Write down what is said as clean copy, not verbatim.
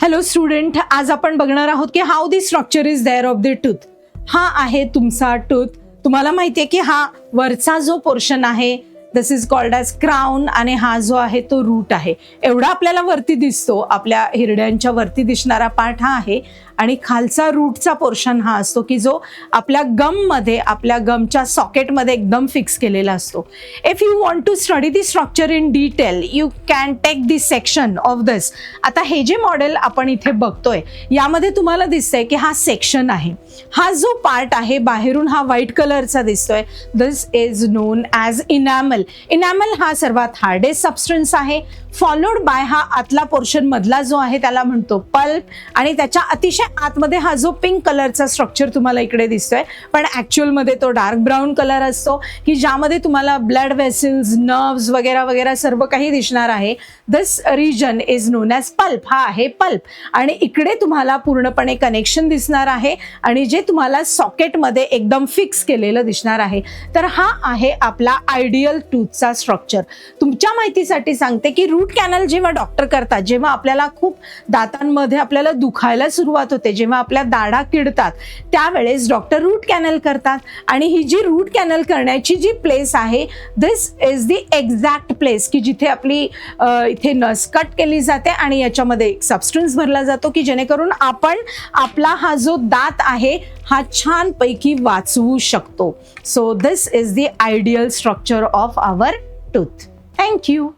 Hello student, आज आपण बघणार आहोत की how the structure is there of the tooth. हा आहे तुमचा टूथ. तुम्हाला माहिती आहे की हा वरचा जो पोर्शन आहे दिस इज कॉल्ड ॲज क्राउन आणि हा जो आहे तो रूट आहे. एवढा आपल्याला वरती दिसतो, आपल्या हिरड्यांच्या वरती दिसणारा पार्ट हा आहे आणि खालचा रूटचा पोर्शन हा असतो की जो आपल्या गममध्ये, आपल्या गमच्या सॉकेटमध्ये एकदम फिक्स केलेला असतो. If you want to study the structure in detail you can take this section of this. आता हे जे मॉडेल आपण इथे बघतोय यामध्ये तुम्हाला दिसतंय की हा सेक्शन आहे. हा जो पार्ट आहे बाहेरून हा व्हाईट कलरचा दिसतोय, this is known as enamel. Enamel हा सर्वात हार्डेस्ट सबस्टन्स आहे, फॉलोड बाय हा आतला पोर्शन मधला जो आहे त्याला म्हणतो पल्प, आणि त्याच्या अतिशय आतमध्ये हा जो पिंक कलरचा स्ट्रक्चर तुम्हाला इकडे दिसतोय पण ऍक्च्युअल मध्ये तो डार्क ब्राऊन कलर असतो की ज्यामध्ये तुम्हाला ब्लड वेसल्स, नर्व्स वगैरे वगैरे सर्व काही दिसणार आहे. This region is known as pulp. हा आहे पल्प. आणि इकडे तुम्हाला पूर्णपणे कनेक्शन दिसणार आहे आणि जे तुम्हाला सॉकेटमध्ये एकदम फिक्स केलेलं दिसणार आहे. तर हा आहे आपला आयडियल टूथचा स्ट्रक्चर. तुमच्या माहितीसाठी सांगते की रूट कॅनल जेव्हा डॉक्टर करतात, जेव्हा आपल्याला खूप दातांमध्ये आपल्याला दुखायला सुरुवात होते, जेव्हा आपल्या दाढा किडतात, त्यावेळेस डॉक्टर रूट कॅनल करतात. आणि ही जी रूट कॅनल करण्याची जी प्लेस आहे दिस इज दी एक्झॅक्ट प्लेस की जिथे आपली इथे नस कट केली जाते आणि याच्यामध्ये एक सबस्टन्स भरला जातो की जेणेकरून आपण आपला हा जो दात आहे हा छानपैकी वाचवू शकतो. So this is the ideal structure of our tooth. Thank you.